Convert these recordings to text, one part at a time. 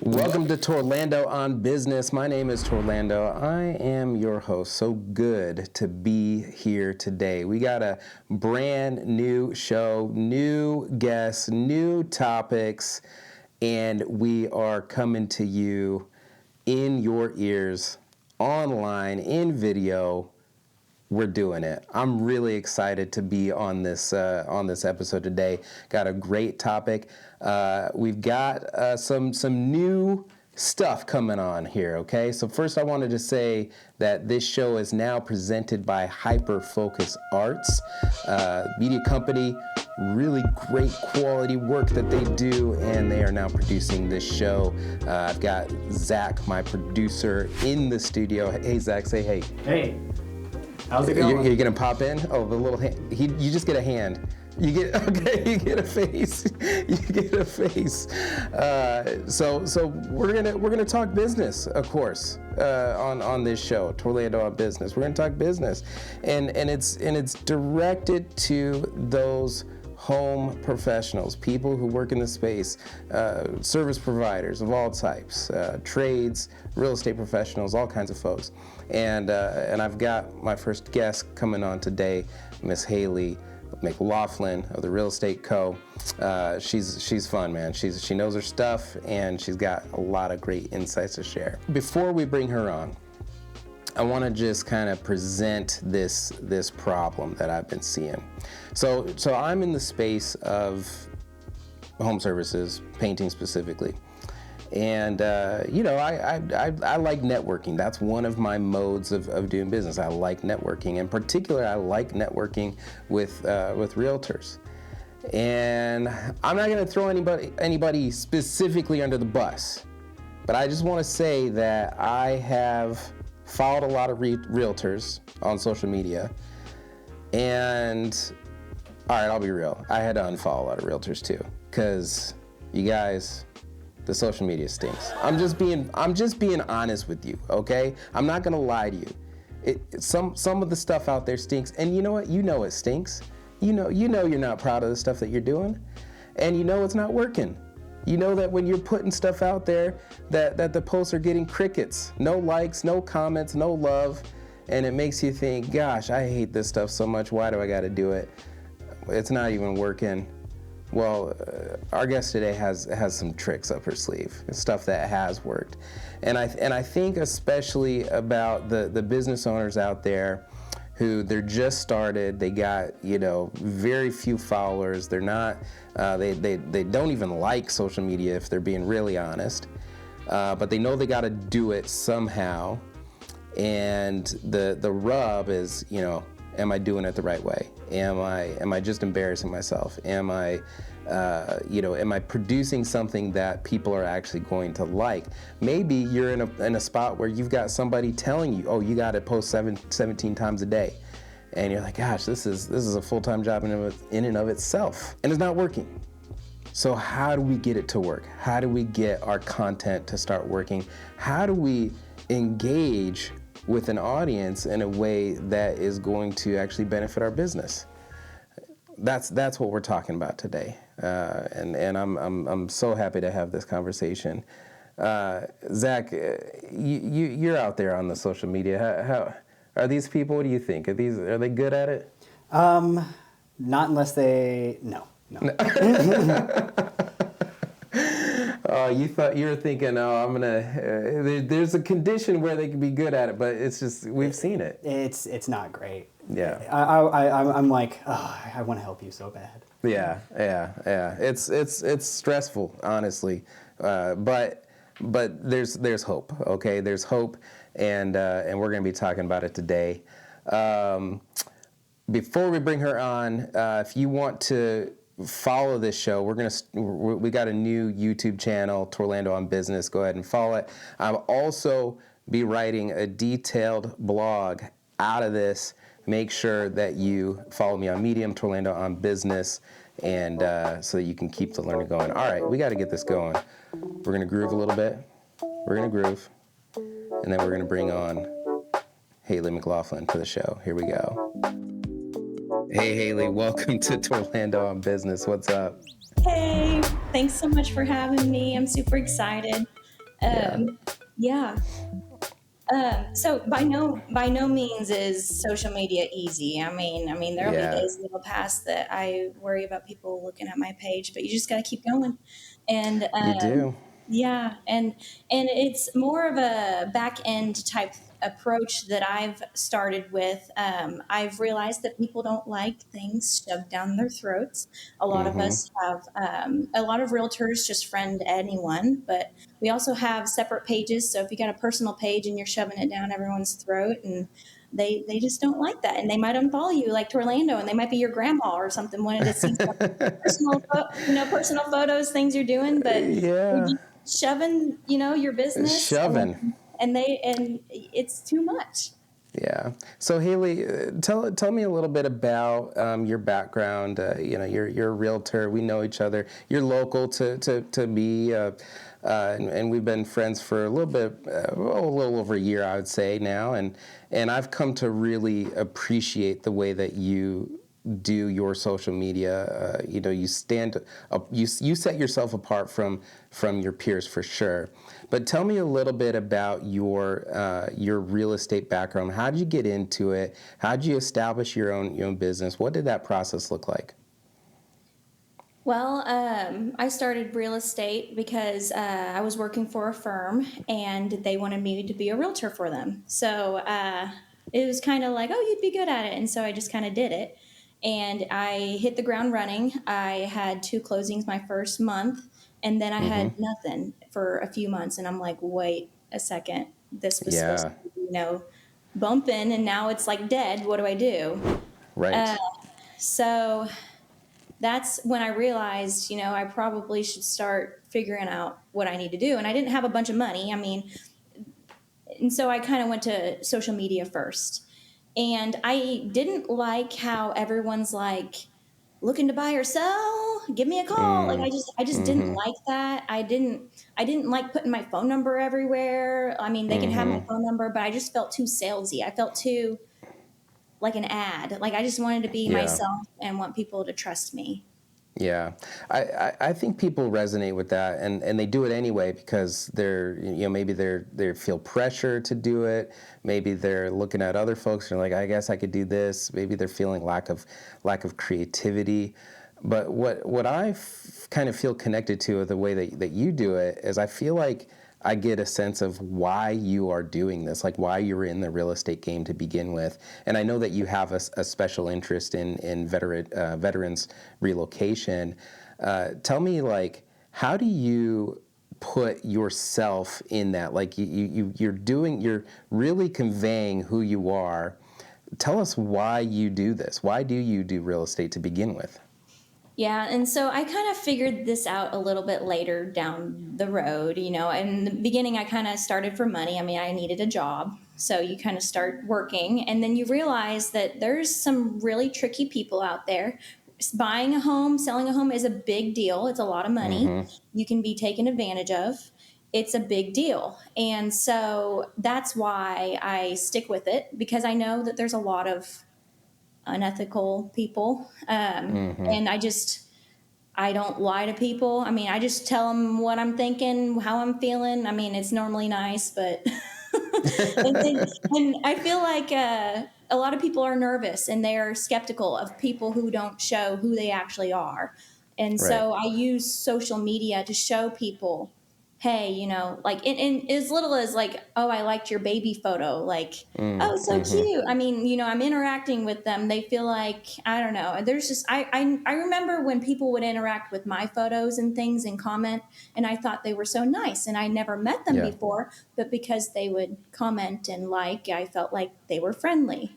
Welcome to Torlando on Business. My name is Torlando. I am your host. So good to be here today. We got a brand new show, new guests, new topics, and we are coming to you in your ears, online, in video. We're doing it. I'm really excited to be on this episode today. Got a great topic. We've got some new stuff coming on here. Okay, so first I wanted to say that this show is now presented by Hyper Focus Arts, media company. Really great quality work that they do, and they are now producing this show. I've got Zach, my producer, in the studio. Hey, Zach, say hey. Hey. How's it going? You're gonna pop in? Oh, the little hand. You just get a hand. You get a face. You get a face. So we're gonna talk business, of course, on this show, Torlando on Business. We're gonna talk business, and it's directed to those home professionals, people who work in the space, service providers of all types, trades, real estate professionals, all kinds of folks. And I've got my first guest coming on today, Miss Haley McLaughlin of the Real Estate Co. She's fun, man. She knows her stuff, and she's got a lot of great insights to share. Before we bring her on, I want to just kind of present this problem that I've been seeing. So I'm in the space of home services, painting specifically, and I like networking. That's one of my modes of doing business. I like networking. In particular, I like networking with realtors. And I'm not going to throw anybody specifically under the bus, but I just want to say that I have followed a lot of realtors on social media, and all right, I'll be real, I had to unfollow a lot of realtors too, because you guys, the social media stinks. I'm just being honest with you, okay? I'm not gonna lie to you. Some of the stuff out there stinks, and you know what? You know it stinks. You know you're not proud of the stuff that you're doing, and you know it's not working. You know that when you're putting stuff out there, that the posts are getting crickets, no likes, no comments, no love, and it makes you think, gosh, I hate this stuff so much. Why do I got to do it? It's not even working. Well, our guest today has some tricks up her sleeve, stuff that has worked, and I think especially about the business owners out there who they're just started, they got, very few followers, they're not, they don't even like social media if they're being really honest, but they know they gotta do it somehow, and the rub is, am I doing it the right way? Am I just embarrassing myself? Am I producing something that people are actually going to like? Maybe you're in a spot where you've got somebody telling you, oh, you got to post 17 times a day, and you're like, gosh, this is a full-time job in and of itself, and it's not working. So how do we get it to work? How do we get our content to start working? How do we engage with an audience in a way that is going to actually benefit our business? That's what we're talking about today, and I'm so happy to have this conversation. Zach, you're out there on the social media. How are these people? What do you think? Are they good at it? Not unless they no. You were thinking, oh, I'm gonna. There's a condition where they can be good at it, but it's just we've seen it. It's not great. Yeah. I'm like, oh, I want to help you so bad. Yeah. It's stressful, honestly, but there's hope. Okay, there's hope, and we're gonna be talking about it today. Before we bring her on, if you want to follow this show, we got a new YouTube channel, Torlando on Business. Go ahead and follow it. I'll also be writing a detailed blog out of this. Make sure that you follow me on Medium, Torlando on Business, and so that you can keep the learning going. All right, we got to get this going. We're gonna groove a little bit. We're gonna groove, and then we're gonna bring on Haley McLaughlin to the show. Here we go. Hey, Haley, welcome to Torlando on Business. What's up? Hey, thanks so much for having me. I'm super excited. Yeah. Yeah. So by no means is social media easy. I mean, there'll be Yeah. days that'll pass that I worry about people looking at my page, but you just got to keep going. And You do. yeah, and it's more of a back end type approach that I've started with. I've realized that people don't like things shoved down their throats. A lot of Mm-hmm. us have, a lot of realtors just friend anyone, but we also have separate pages. So if you got a personal page and you're shoving it down everyone's throat, and they just don't like that, and they might unfollow you like Torlando, and they might be your grandma or something wanted to see some personal photos, things you're doing, but they're Yeah. just shoving, your business, Shoving. and it's too much. Yeah. So Haley, tell me a little bit about your background. You're a realtor. We know each other. You're local to me, and we've been friends for a little bit, a little over a year, I would say now. And I've come to really appreciate the way that you do your social media. You stand up, you set yourself apart from your peers for sure. But tell me a little bit about your real estate background. How did you get into it? How did you establish your own business? What did that process look like? Well, I started real estate because I was working for a firm and they wanted me to be a realtor for them. So it was kind of like, oh, you'd be good at it. And so I just kind of did it. And I hit the ground running. I had two closings my first month, and then I had Mm-hmm. nothing for a few months. And I'm like, wait a second. This was supposed Yeah. to be, bumping, and now it's like dead. What do I do? Uh, Right. so that's when I realized, I probably should start figuring out what I need to do. And I didn't have a bunch of money. And so I kind of went to social media first. And I didn't like how everyone's like, looking to buy or sell, give me a call. Like I just didn't Mm-hmm. like that. I didn't like putting my phone number everywhere. I mean, they can have my Mm-hmm. phone number, but I just felt too salesy. I felt too like an ad. Like I just wanted to be Yeah. myself and want people to trust me. Yeah, I think people resonate with that, and they do it anyway because maybe they feel pressure to do it. Maybe they're looking at other folks and they're like, I guess I could do this. Maybe they're feeling lack of creativity. But what kind of feel connected to the way that you do it is I feel like I get a sense of why you are doing this, like why you were in the real estate game to begin with. And I know that you have a special interest in veterans relocation. Tell me, like, how do you put yourself in that? Like, you're really conveying who you are. Tell us why you do this. Why do you do real estate to begin with? Yeah, and so I kind of figured this out a little bit later down the road. In the beginning, I kind of started for money. I mean, I needed a job. So you kind of start working, and then you realize that there's some really tricky people out there. Buying a home, selling a home is a big deal. It's a lot of money. Mm-hmm. You can be taken advantage of. It's a big deal. And so that's why I stick with it, because I know that there's a lot of unethical people. Mm-hmm. And I don't lie to people. I mean, I just tell them what I'm thinking, how I'm feeling. I mean, it's normally nice, but and I feel like a lot of people are nervous and they are skeptical of people who don't show who they actually are. And Right. so I use social media to show people, hey, like in as little as like, oh, I liked your baby photo, like, oh, so Mm-hmm. cute. I mean, I'm interacting with them. They feel like, I don't know. There's just I remember when people would interact with my photos and things and comment, and I thought they were so nice. And I never met them Yeah. before, but because they would comment and like, I felt like they were friendly.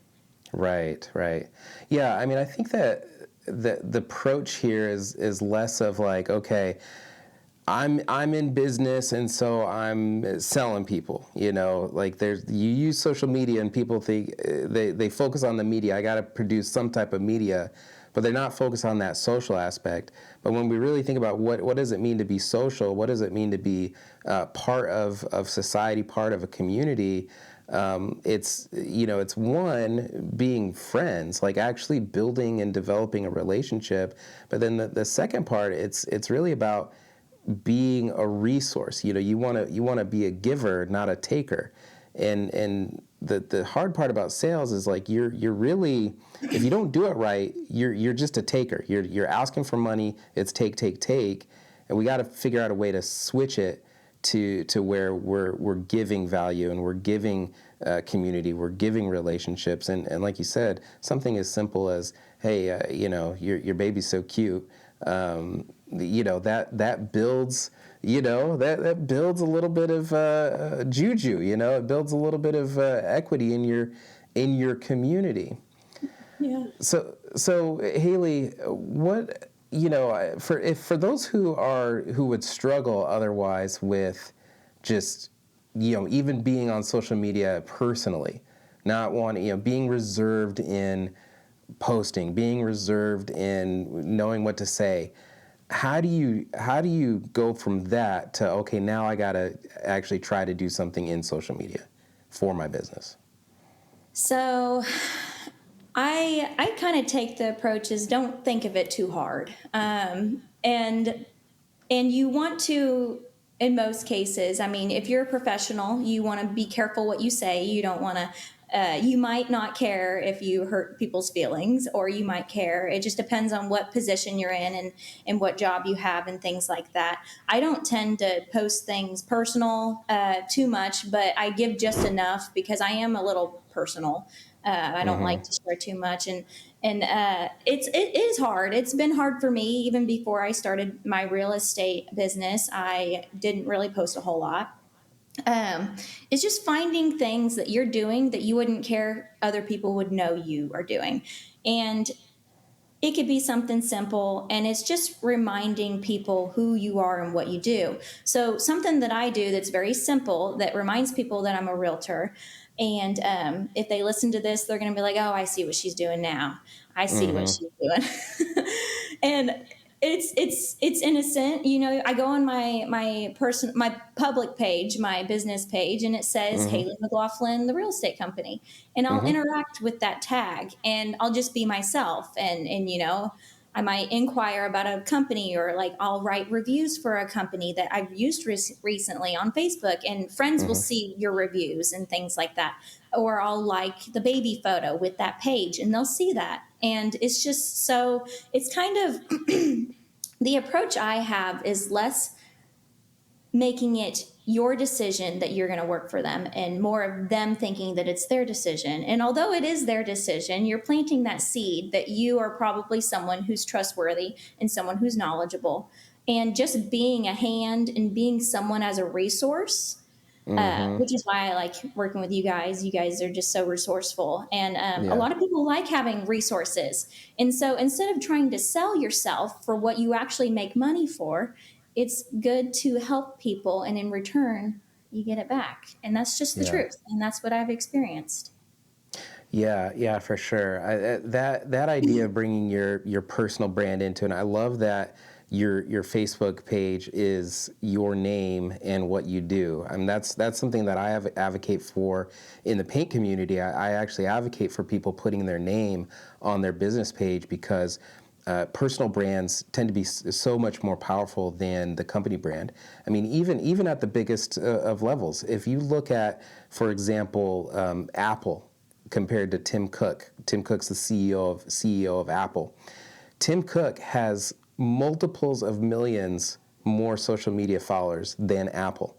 Right, right. Yeah, I mean, I think that the approach here is less of like, okay, I'm in business and so I'm selling people. Like you use social media and people think they focus on the media. I got to produce some type of media, but they're not focused on that social aspect. But when we really think about what does it mean to be social, what does it mean to be part of society, part of a community, it's one, being friends, like actually building and developing a relationship. But then the second part, it's really about being a resource. You want to be a giver, not a taker. And the hard part about sales is like you're really, if you don't do it right, you're just a taker. You're asking for money. It's take, and we got to figure out a way to switch it to where we're giving value, and we're giving community, we're giving relationships, and like you said, something as simple as, hey, your baby's so cute. That builds, that builds a little bit of juju. It builds a little bit of equity in your community. Yeah. So Haley, what, for those who would struggle otherwise with just, even being on social media personally, not wanting, being reserved in posting, being reserved in knowing what to say, how do you go from that to, okay, now I gotta actually try to do something in social media for my business? So I kind of take the approach is don't think of it too hard. And you want to, in most cases, I mean, if you're a professional, you want to be careful what you say. You don't want to, you might not care if you hurt people's feelings, or you might care. It just depends on what position you're in and what job you have and things like that. I don't tend to post things personal too much, but I give just enough because I am a little personal. I don't like to share too much, and it is hard. It's been hard for me even before I started my real estate business. I didn't really post a whole lot. It's just finding things that you're doing that you wouldn't care other people would know you are doing, and it could be something simple, and it's just reminding people who you are and what you do. So something that I do that's very simple that reminds people that I'm a realtor. And if they listen to this, they're going to be like, "Oh, I see what she's doing now. I see what she's doing." And it's innocent. I go on my public page, my business page, and it says Haley McLaughlin, the real estate company, and I'll interact with that tag, and I'll just be myself, and I might inquire about a company, or like I'll write reviews for a company that I've used recently on Facebook, and friends will see your reviews and things like that. Or I'll like the baby photo with that page, and they'll see that. And it's just so, it's kind of, the approach I have is less making it your decision that you're going to work for them, and more of them thinking that it's their decision. And although it is their decision, you're planting that seed that you are probably someone who's trustworthy and someone who's knowledgeable, and just being a hand and being someone as a resource, which is why I like working with you guys. You guys are just so resourceful. And a lot of people like having resources. And so instead of trying to sell yourself for what you actually make money for, it's good to help people, and in return, you get it back. And that's just the truth. And that's what I've experienced. Yeah, for sure. That idea of bringing your personal brand into it, and I love that your Facebook page is your name and what you do. I mean, that's something that I advocate for in the paint community. I actually advocate for people putting their name on their business page, because personal brands tend to be so much more powerful than the company brand. I mean, even at the biggest of levels. If you look at, for example, Apple compared to Tim Cook. Tim Cook's the CEO of Apple. Tim Cook has multiples of millions more social media followers than Apple.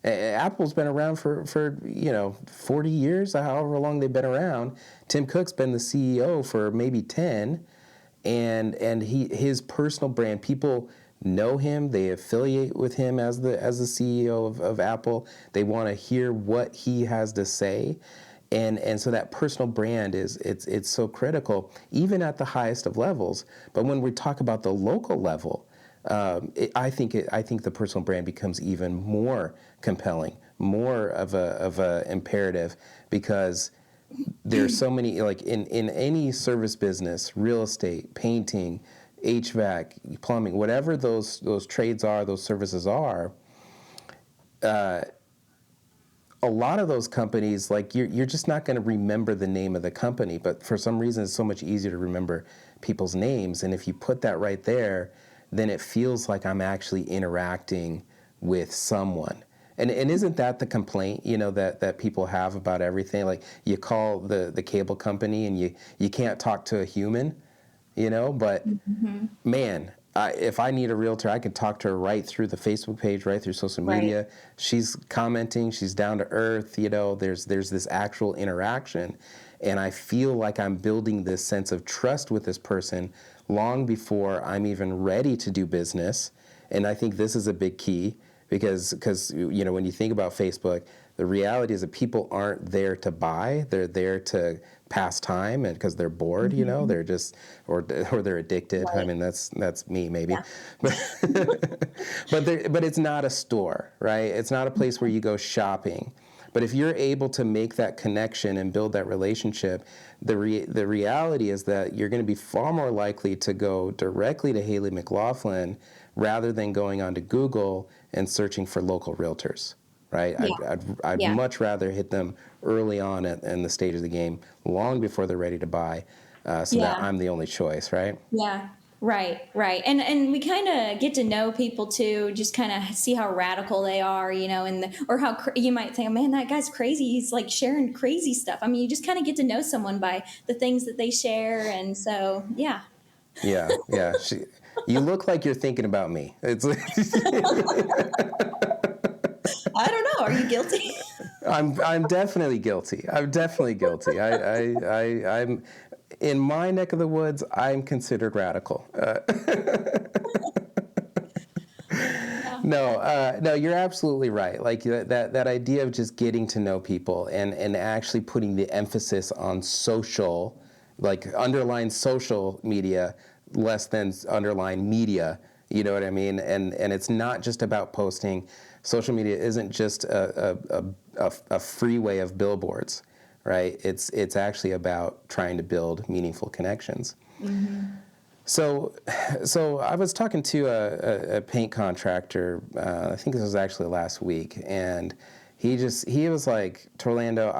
Apple's been around for 40 years, however long they've been around. Tim Cook's been the CEO for maybe 10. And his personal brand, people know him, they affiliate with him as the CEO of Apple. They want to hear what he has to say. And so that personal brand it's so critical, even at the highest of levels. But when we talk about the local level, I think the personal brand becomes even more compelling, more of a imperative, because there's so many, like in any service business, real estate, painting, HVAC, plumbing, whatever those trades are, those services are, a lot of those companies, like you're just not going to remember the name of the company, but for some reason it's so much easier to remember people's names. And if you put that right there, then it feels like I'm actually interacting with someone. And isn't that the complaint, that people have about everything? Like, you call the cable company and you can't talk to a human, but man, if I need a realtor, I could talk to her right through the Facebook page, right through social Right. media. She's commenting, she's down to earth, there's this actual interaction. And I feel like I'm building this sense of trust with this person long before I'm even ready to do business. And I think this is a big key because when you think about Facebook, the reality is that people aren't there to buy. They're there to pass time, and because they're bored, they're just or they're addicted. I Right. mean, that's me maybe. Yeah. But it's not a store, right? It's not a place where you go shopping. But if you're able to make that connection and build that relationship, the reality is that you're going to be far more likely to go directly to Haley McLaughlin rather than going onto Google and searching for local realtors, right? Yeah. I'd Yeah. much rather hit them early on in the stage of the game, long before they're ready to buy, so that Yeah. I'm the only choice, right? Yeah. Right. Right. And we kind of get to know people too, just kind of see how radical they are, or how you might think, oh, man, that guy's crazy. He's like sharing crazy stuff. I mean, you just kind of get to know someone by the things that they share. And so, yeah. Yeah, yeah. You look like you're thinking about me. It's I don't know. Are you guilty? I'm definitely guilty. I'm definitely guilty. I'm in my neck of the woods. I'm considered radical. No, you're absolutely right. Like that idea of just getting to know people and actually putting the emphasis on social, like underline social media, less than underline media. You know what I mean? And it's not just about posting. Social media isn't just a free way of billboards, right? It's actually about trying to build meaningful connections. Mm-hmm. So I was talking to a paint contractor. I think this was actually last week, and he was like, Torlando,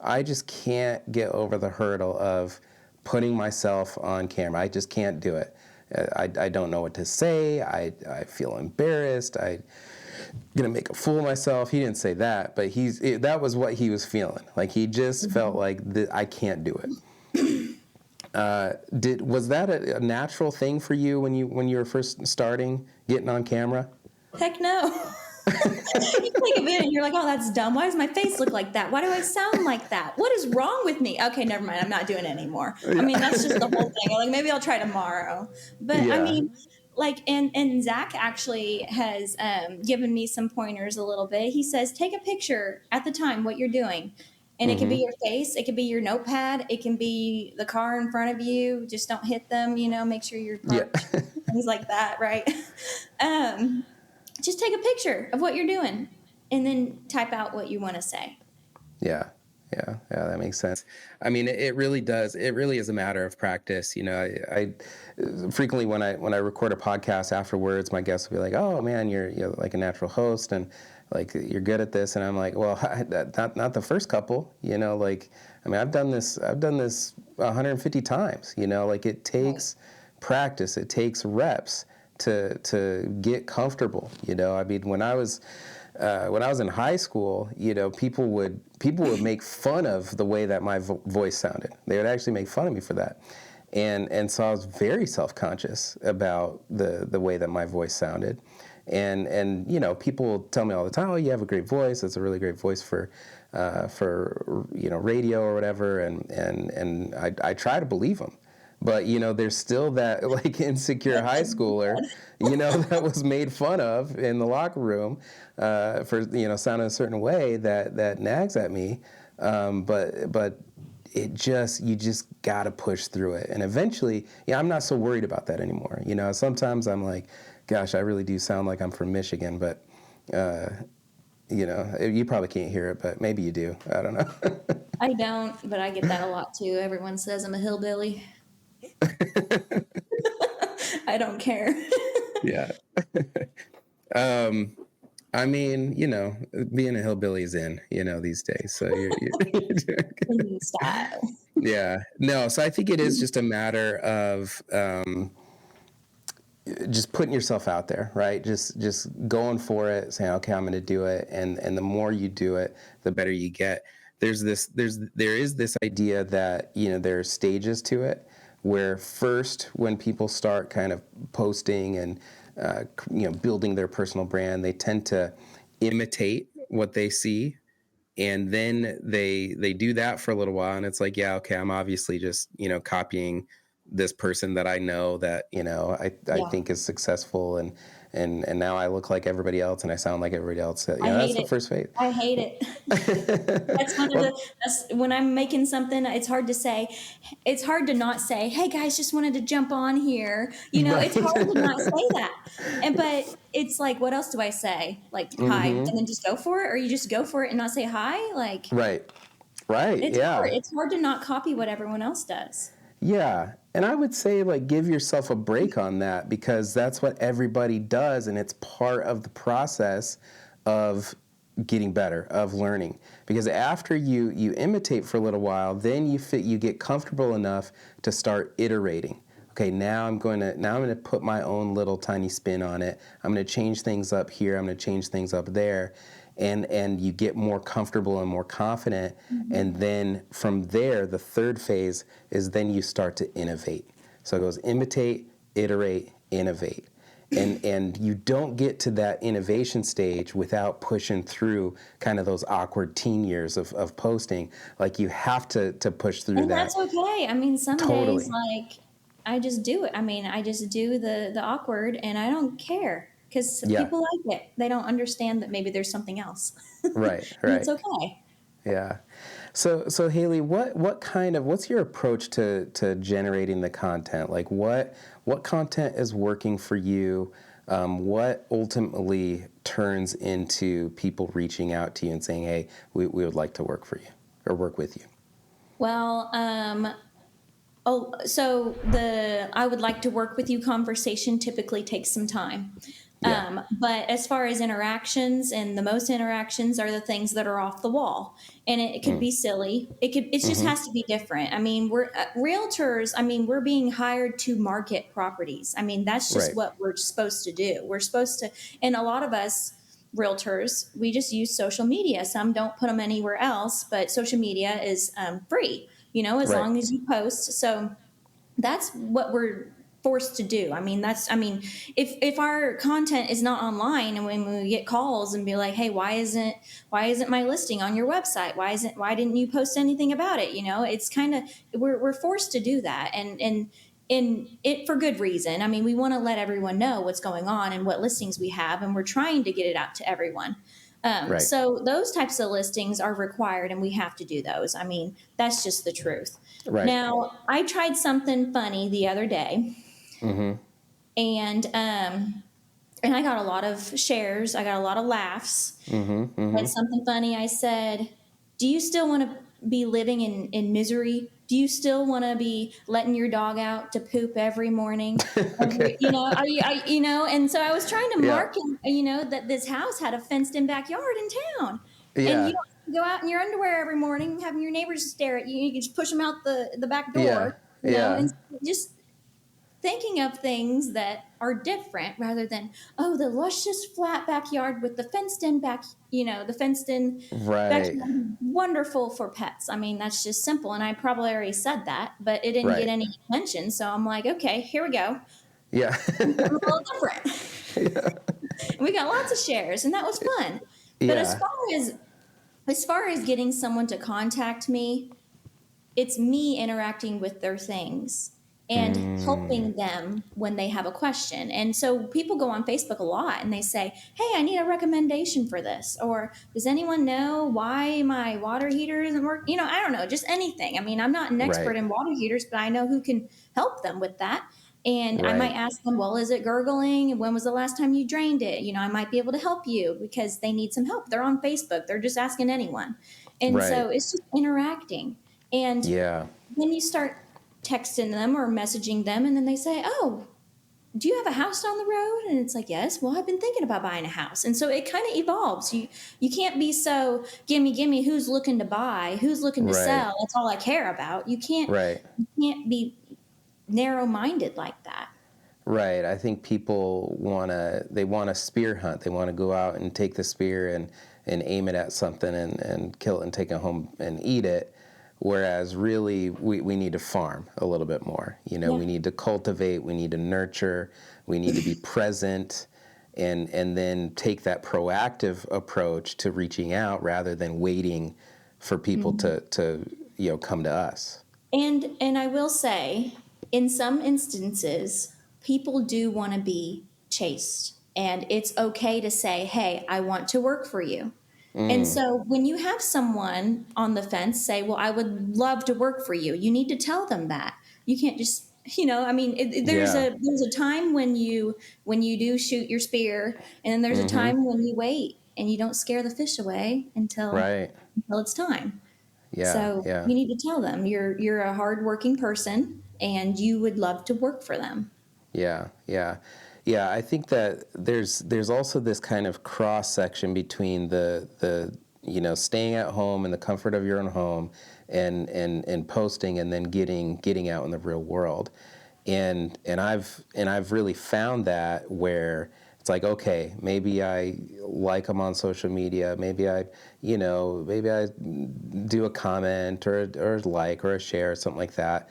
I just can't get over the hurdle of putting myself on camera. I just can't do it. I don't know what to say. I feel embarrassed. I'm gonna make a fool of myself. He didn't say that, but that was what he was feeling. Like, he just felt like I can't do it. Was that a natural thing for you when you were first starting getting on camera? Heck no. You take a minute and you're like, oh, that's dumb. Why does my face look like that? Why do I sound like that? What is wrong with me? Okay, never mind. I'm not doing it anymore. I mean, that's just the whole thing. Like, maybe I'll try tomorrow. But I Yeah. mean, like, and Zach actually has given me some pointers a little bit. He says, take a picture at the time, what you're doing. And it can be your face, it can be your notepad, it can be the car in front of you. Just don't hit them, make sure you're Yeah. things like that, right? Just take a picture of what you're doing and then type out what you want to say. Yeah, that makes sense. I mean, it really does. It really is a matter of practice. I frequently when I record a podcast afterwards, my guests will be like, "Oh man, you're like a natural host and like you're good at this," and I'm like, "Well, not the first couple. Like, I mean, I've done this 150 times. Like it takes practice. It takes reps to get comfortable. I mean, when I was in high school, people would make fun of the way that my voice sounded. They would actually make fun of me for that, and so I was very self-conscious about the way that my voice sounded, and people tell me all the time, oh, you have a great voice. It's a really great voice for radio or whatever, and I try to believe them. But, there's still that like insecure high schooler, that was made fun of in the locker room for, sounding a certain way that nags at me. But you just got to push through it. And eventually, I'm not so worried about that anymore. Sometimes I'm like, gosh, I really do sound like I'm from Michigan, but, you probably can't hear it, but maybe you do. I don't know. I don't, but I get that a lot too. Everyone says I'm a hillbilly. I don't care. Yeah. I mean, being a hillbilly is in, these days. So you're Singing style. yeah. No, so I think it is just a matter of just putting yourself out there, right? Just going for it, saying, okay, I'm going to do it, and the more you do it, the better you get. There is this idea that there are stages to it, where first, when people start kind of posting and building their personal brand, they tend to imitate what they see, and then they do that for a little while, and it's like, yeah, okay, I'm obviously just copying this person that I know that I Yeah. think is successful, and now I look like everybody else and I sound like everybody else. I That's hate the it. first phase. I hate it. That's one of Well, that's when I'm making something, it's hard to say. It's hard to not say, "Hey guys, just wanted to jump on here." It's hard to not right. say that. But it's like, what else do I say? Like, hi, and hmm then just go for it, or you just go for it and not say hi? Like, Right. Right. it's hard. Yeah. It's hard to not copy what everyone else does. Yeah. And I would say, like, give yourself a break on that, because that's what everybody does. And it's part of the process of getting better, of learning. Because after you imitate for a little while, then you get comfortable enough to start iterating. Okay, now I'm going to put my own little tiny spin on it. I'm going to change things up here. I'm going to change things up there. And you get more comfortable and more confident, and then from there, the third phase is then you start to innovate. So it goes imitate, iterate, innovate, and you don't get to that innovation stage without pushing through kind of those awkward teen years of posting. Like, you have to push through And that. that's okay. I mean, some days, Totally. like, I just do it. I mean, I just do the awkward, and I don't care because Yeah. people like it. They don't understand that maybe there's something else, Right. and it's Right. okay. Yeah. So Haley, what's your approach to generating the content? Like, what content is working for you? What ultimately turns into people reaching out to you and saying, "Hey, we would like to work for you or work with you." Well, so the I would like to work with you conversation typically takes some time. Yeah. But as far as interactions, and the most interactions are the things that are off the wall, and it could Mm. be silly. It just Mm-hmm. has to be different. I mean, we're realtors. I mean, we're being hired to market properties. I mean, that's just Right. what we're supposed to do. We're supposed to, and a lot of us realtors, we just use social media. Some don't put them anywhere else, but social media is free, as Right. long as you post. So that's what we're forced to do. I mean, if our content is not online, and when we get calls and be like, hey, why isn't my listing on your website? Why didn't you post anything about it? It's kind of, we're forced to do that, and it for good reason. I mean, we want to let everyone know what's going on and what listings we have, and we're trying to get it out to everyone. Right. So those types of listings are required, and we have to do those. I mean, that's just the truth. Right. Now, I tried something funny the other day, Mm-hmm. and I got a lot of shares. I got a lot of laughs. Mm-hmm. But Mm-hmm. something funny, I said, "Do you still want to be living in misery? Do you still want to be letting your dog out to poop every morning? Okay. Are you, And so I was trying to Yeah. market, that this house had a fenced-in backyard in town, and you Yeah. don't have to go out in your underwear every morning, having your neighbors stare at you. You can just push them out the back Yeah. door, Yeah. and just thinking of things that are different rather than, oh, the luscious flat backyard with the fenced in the fenced in Right. backyard, wonderful for pets. I mean, that's just simple. And I probably already said that, but it didn't get Right. any attention. So I'm like, okay, here we go. Yeah. Something a little different. Yeah. And we got lots of shares, and that was fun. But Yeah. as far as getting someone to contact me, it's me interacting with their things and Mm. helping them when they have a question. And so people go on Facebook a lot and they say, hey, I need a recommendation for this. Or does anyone know why my water heater isn't working? I don't know, just anything. I mean, I'm not an expert Right. in water heaters, but I know who can help them with that. And I might Right. ask them, well, is it gurgling? When was the last time you drained it? I might be able to help you because they need some help. They're on Facebook. They're just asking anyone. And Right. so it's just interacting. And Yeah. then you start texting them or messaging them, and then they say, oh, do you have a house down the road? And it's like, yes. Well, I've been thinking about buying a house. And so it kind of evolves. You can't be so gimme, who's looking to buy, who's looking to Right. sell. That's all I care about. You can't Right. you can't be narrow minded like that. Right. I think people they want to spear hunt. They want to go out and take the spear and aim it at something and kill it and take it home and eat it. Whereas really we need to farm a little bit more. You know, Yeah. we need to cultivate, we need to nurture, we need to be present and then take that proactive approach to reaching out rather than waiting for people to come to us. And I will say, in some instances, people do want to be chased. And it's okay to say, hey, I want to work for you. And so when you have someone on the fence say, well, I would love to work for you, you need to tell them that. You can't just, I mean, Yeah. there's a time when you do shoot your spear, and then there's a Mm-hmm. time when you wait and you don't scare the fish away Right. until it's time. Yeah. So Yeah. you need to tell them you're a hardworking person and you would love to work for them. Yeah, yeah, yeah. I think that there's also this kind of cross section between the staying at home in the comfort of your own home and posting and then getting out in the real world, and I've really found that where it's like, okay, maybe I like them on social media, maybe I do a comment or a like or a share or something like that.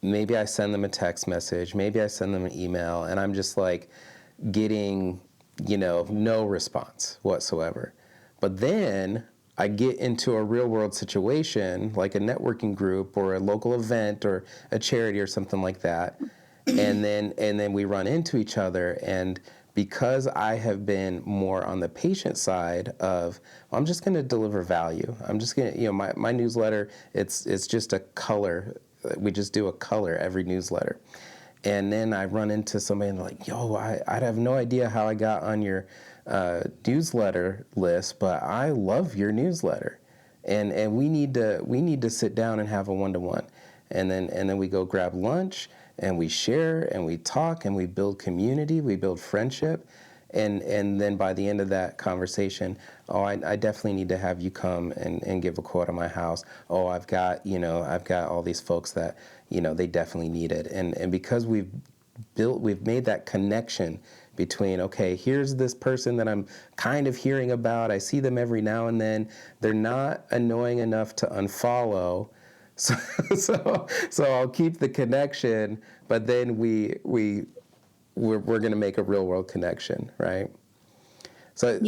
Maybe I send them a text message, maybe I send them an email, and I'm just like getting, no response whatsoever. But then I get into a real world situation, like a networking group or a local event or a charity or something like that, and then we run into each other. And because I have been more on the patient side of, I'm just going to deliver value. I'm just going to, my newsletter, it's just a color. We just do a color every newsletter. And then I run into somebody and they're like, yo, I'd have no idea how I got on your newsletter list, but I love your newsletter. And we need to sit down and have a one-to-one. And then we go grab lunch and we share and we talk and we build community, we build friendship. And then by the end of that conversation, I definitely need to have you come and give a quote on my house. I've got all these folks that, they definitely need it. And because we've made that connection between, okay, here's this person that I'm kind of hearing about. I see them every now and then. They're not annoying enough to unfollow. So I'll keep the connection, but then we're going to make a real world connection, right? So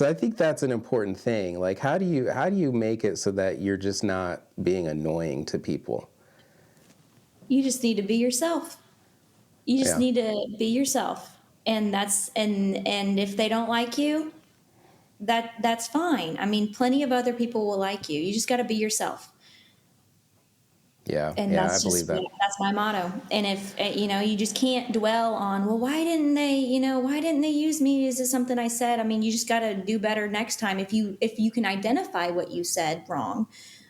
I think that's an important thing. Like, how do you make it so that you're just not being annoying to people? You just need to be yourself. You just Yeah. need to be yourself. And and if they don't like you, that's fine. I mean, plenty of other people will like you. You just got to be yourself. Yeah. And Yeah. I believe that. that's my motto. And if you just can't dwell on, well, why didn't they use me? Is this something I said? I mean, you just got to do better next time. If you can identify what you said wrong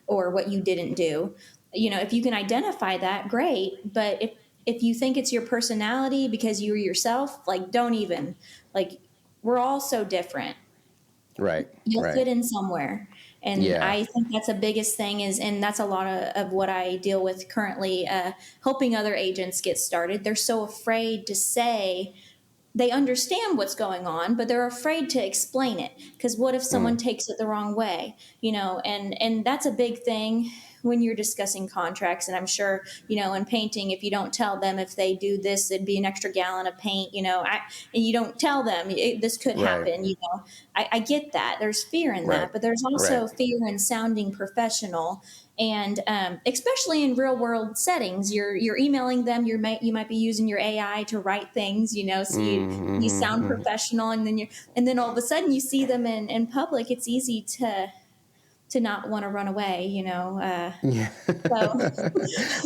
or what you didn't do, if you can identify that, great. But if you think it's your personality because you're yourself, like, don't even, like, we're all so different. Right. You'll Right. fit in somewhere. And Yeah. I think that's the biggest thing and that's a lot of what I deal with currently, helping other agents get started. They're so afraid to say they understand what's going on, but they're afraid to explain it. Because what if someone takes it the wrong way? And that's a big thing when you're discussing contracts. And I'm sure, in painting, if you don't tell them if they do this, it'd be an extra gallon of paint, and you don't tell them this could Right. happen, I get that. There's fear in Right. that, but there's Right. also fear in sounding professional. And especially in real world settings, you're emailing them. You might be using your AI to write things, so you sound professional, and then all of a sudden you see them in public. It's easy to not want to run away, Yeah. So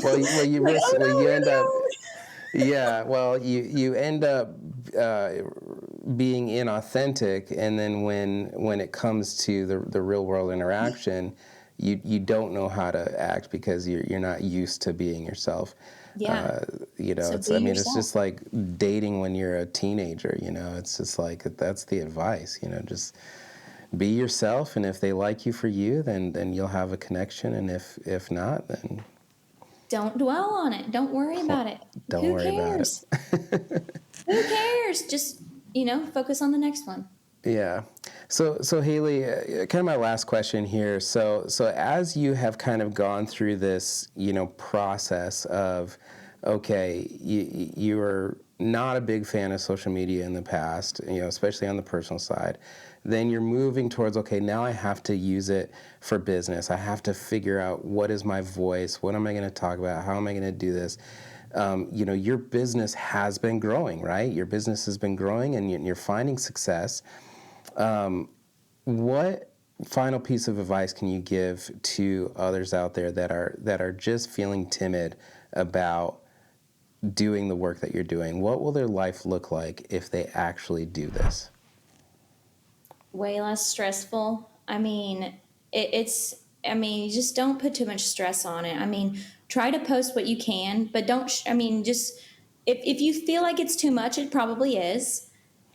well, you like, risk. oh Well, no, you here end they up. are. Yeah. Well, you end up being inauthentic, and then when it comes to the real world interaction, you don't know how to act because you're not used to being yourself. Yeah. So It's, be I mean, it's yourself. just like dating when you're a teenager. It's just like that's the advice. Just be yourself, and if they like you for you, then you'll have a connection, and if not, then don't dwell on it. Don't worry about it. Don't Who worry about cares? it. Who cares? Just, focus on the next one. Yeah. So Haley, kind of my last question here. So as you have kind of gone through this, process of, okay, you were not a big fan of social media in the past, especially on the personal side. Then you're moving towards, okay, now I have to use it for business. I have to figure out what is my voice, what am I going to talk about, how am I going to do this? Your business has been growing, right? Your business has been growing and you're finding success. What final piece of advice can you give to others out there that are just feeling timid about doing the work that you're doing? What will their life look like if they actually do this? Way less stressful. I mean, you just don't put too much stress on it. I mean, try to post what you can, but don't, just, if you feel like it's too much, it probably is.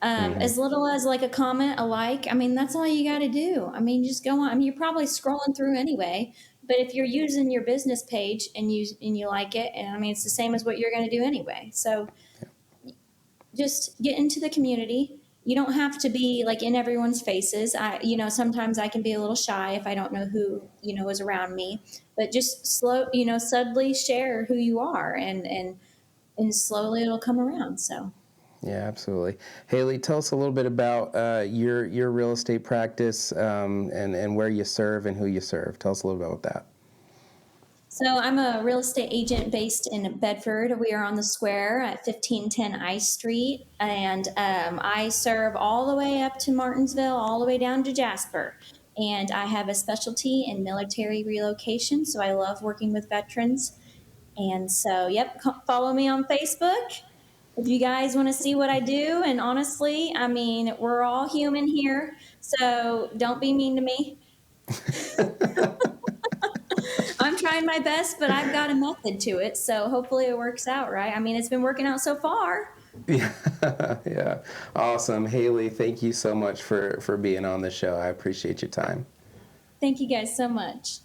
As little as like a comment, a like, that's all you got to do. Just go on. You're probably scrolling through anyway, but if you're using your business page and you like it, and it's the same as what you're going to do anyway. So just get into the community. You don't have to be like in everyone's faces. Sometimes I can be a little shy if I don't know who, is around me, but just subtly share who you are and slowly it'll come around. So. Yeah, absolutely. Haley, tell us a little bit about your real estate practice and where you serve and who you serve. Tell us a little bit about that. So I'm a real estate agent based in Bedford. We are on the square at 1510 I Street, and I serve all the way up to Martinsville, all the way down to Jasper. And I have a specialty in military relocation, so I love working with veterans. And so, follow me on Facebook if you guys want to see what I do. And honestly, we're all human here, so don't be mean to me. I'm trying my best, but I've got a method to it, so hopefully it works out, right? It's been working out so far. Yeah, yeah. Awesome. Haley, thank you so much for being on the show. I appreciate your time. Thank you guys so much.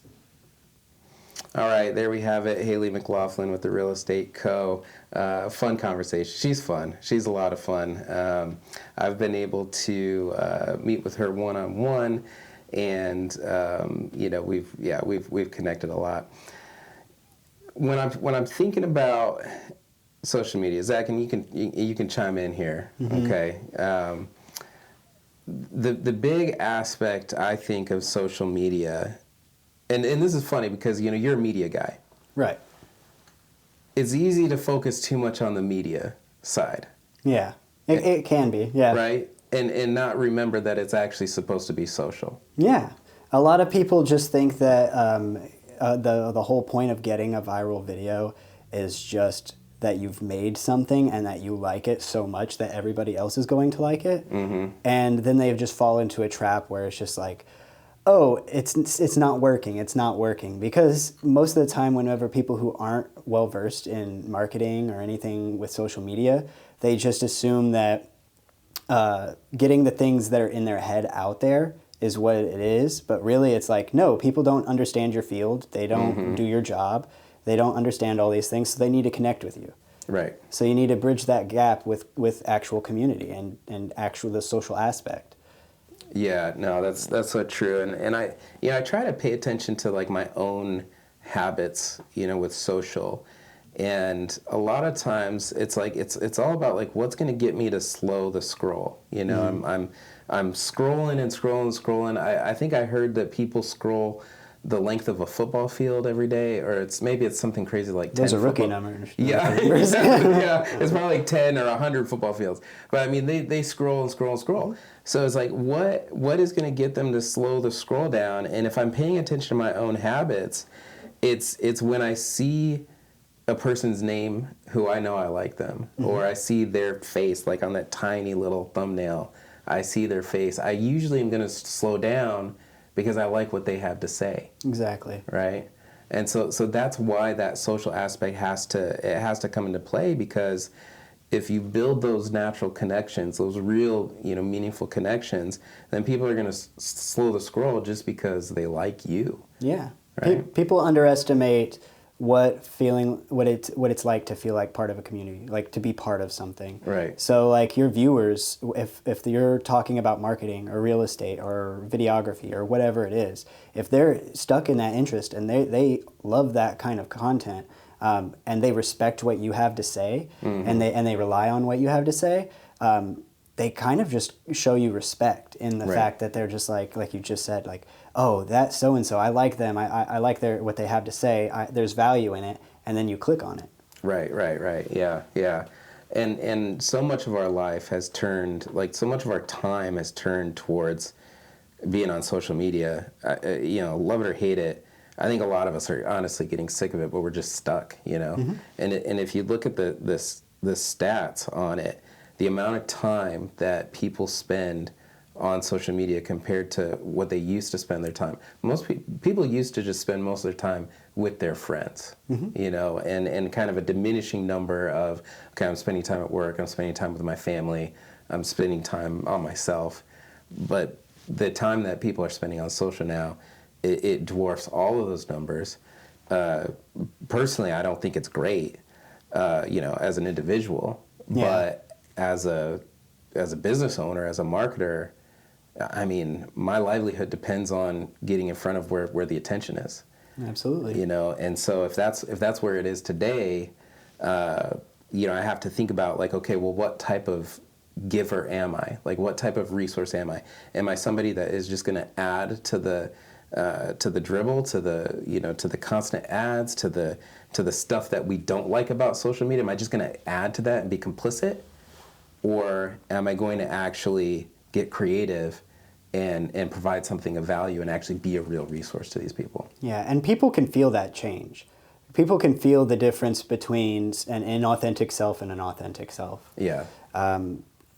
All right, there we have it. Haley McLaughlin with the Real Estate Co. Fun conversation. She's fun. She's a lot of fun. I've been able to meet with her one-on-one, and we've connected a lot. When I'm thinking about social media, Zach, and you can chime in here, okay? The big aspect I think of social media, and this is funny because you're a media guy, Right. It's easy to focus too much on the media side. Yeah. It can be. Yeah. Right? And not remember that it's actually supposed to be social. Yeah. A lot of people just think that the whole point of getting a viral video is just that you've made something and that you like it so much that everybody else is going to like it. Mm-hmm. And then they just fall into a trap where it's just like, oh, it's not working. It's not working. Because most of the time, whenever people who aren't well versed in marketing or anything with social media, they just assume that getting the things that are in their head out there is what it is. But really, it's like, no, people don't understand your field. They don't do your job. They don't understand all these things, so they need to connect with you. Right. So you need to bridge that gap with actual community and actual the social aspect. Yeah, no, that's so true. And I try to pay attention to like my own habits, with social. And a lot of times it's like it's all about like what's going to get me to slow the scroll. I'm scrolling and scrolling. I think I heard that people scroll the length of a football field every day, or maybe it's something crazy like 10 Those are rookie football. numbers. Yeah, yeah, it's probably like 10 or 100 football fields. But they scroll and scroll and scroll. So it's like, what is going to get them to slow the scroll down? And if I'm paying attention to my own habits, it's when I see a person's name who I know I like them, or I see their face like on that tiny little thumbnail. I see their face. I usually am going to slow down because I like what they have to say. Exactly. Right? And so that's why that social aspect has to come into play, because if you build those natural connections, those real, meaningful connections, then people are going to slow the scroll just because they like you. Yeah. Right? People underestimate what it's like to feel like part of a community, like to be part of something. Right. So like your viewers, if you're talking about marketing or real estate or videography or whatever it is, if they're stuck in that interest and they love that kind of content, and they respect what you have to say, and they rely on what you have to say, they kind of just show you respect in the fact that they're just like you just said, like, oh, that's so and so. I like them. I like what they have to say. There's value in it, and then you click on it. Right. Yeah. And so much of our life has turned, like, so much of our time has turned towards being on social media. Love it or hate it, I think a lot of us are honestly getting sick of it, but we're just stuck, And if you look at the stats on it, the amount of time that people spend on social media compared to what they used to spend their time. Most people used to just spend most of their time with their friends, and kind of a diminishing number of, okay, I'm spending time at work, I'm spending time with my family, I'm spending time on myself. But the time that people are spending on social now, it dwarfs all of those numbers. Personally, I don't think it's great, as an individual, but as a business owner, as a marketer, I mean, my livelihood depends on getting in front of where the attention is. Absolutely. And so if that's where it is today, I have to think about, like, okay, well, what type of giver am I? Like, what type of resource am I? Am I somebody that is just going to add to the dribble, to the constant ads, to the stuff that we don't like about social media? Am I just going to add to that and be complicit? Or am I going to actually get creative and provide something of value and actually be a real resource to these people? Yeah, and people can feel that change. People can feel the difference between an inauthentic self and an authentic self. Yeah.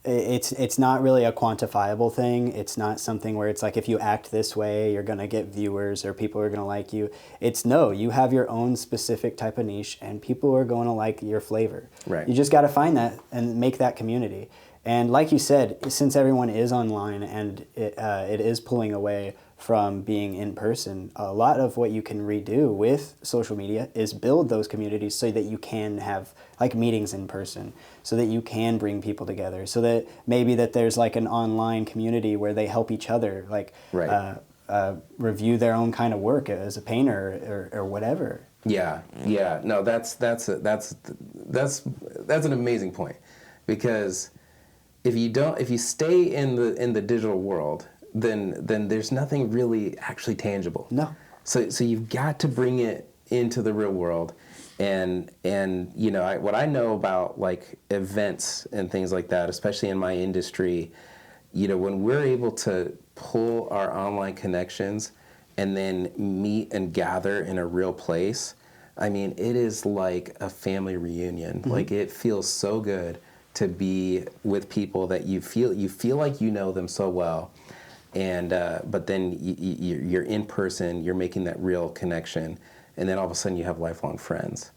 It's not really a quantifiable thing. It's not something where it's like, if you act this way, you're going to get viewers or people are going to like you. It's no, you have your own specific type of niche and people are going to like your flavor. Right. You just got to find that and make that community. And like you said, since everyone is online and it is pulling away from being in person, a lot of what you can redo with social media is build those communities so that you can have like meetings in person, so that you can bring people together, so that maybe that there's like an online community where they help each other, like review their own kind of work as a painter or whatever. Yeah. No, that's an amazing point, because if you stay in the digital world, then there's nothing really actually tangible. No. So you've got to bring it into the real world, and what I know about, like, events and things like that, especially in my industry, when we're able to pull our online connections and then meet and gather in a real place, I mean, it is like a family reunion. Mm-hmm. Like, it feels so good to be with people that you feel like you know them so well, and but then you're in person, you're making that real connection, and then all of a sudden you have lifelong friends,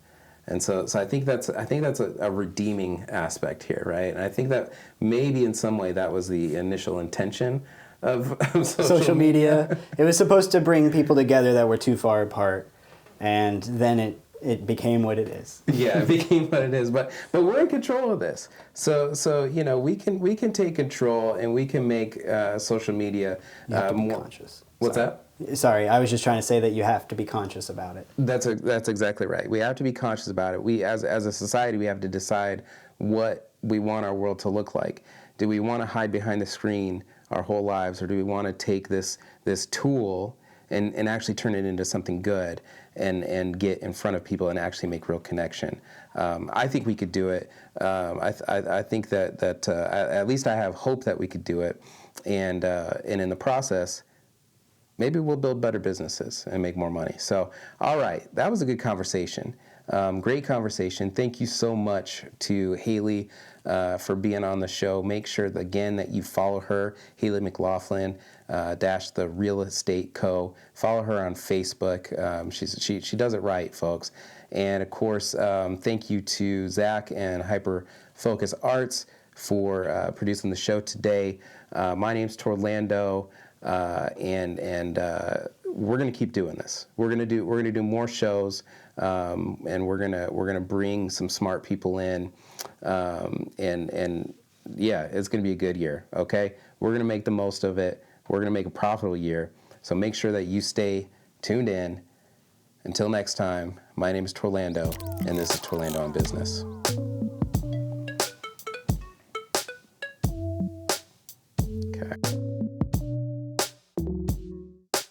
and so I think that's a redeeming aspect here, right? And I think that maybe in some way that was the initial intention of social media. It was supposed to bring people together that were too far apart, and then it became what it is. Yeah, it became what it is. But we're in control of this. So we can take control, and we can make social media more conscious. What's that? Sorry, I was just trying to say that you have to be conscious about it. That's exactly right. We have to be conscious about it. We, as a society, we have to decide what we want our world to look like. Do we want to hide behind the screen our whole lives, or do we want to take this tool and actually turn it into something good and get in front of people and actually make real connection? I think we could do it. I think that at least I have hope that we could do it, and in the process, maybe we'll build better businesses and make more money. So, all right, that was a good conversation. Great conversation. Thank you so much to Haley for being on the show. Make sure, again, that you follow her, Haley McLaughlin, the Real Estate Co. Follow her on Facebook. She does it right, folks. And, of course, thank you to Zach and Hyper Focus Arts for producing the show today. My name's Torlando. And we're going to keep doing this. We're going to do more shows. and we're gonna bring some smart people in, and yeah, it's gonna be a good year. Okay, we're gonna make the most of it. We're gonna make a profitable year. So make sure that you stay tuned in. Until next time, my name is Torlando, and this is Torlando on Business.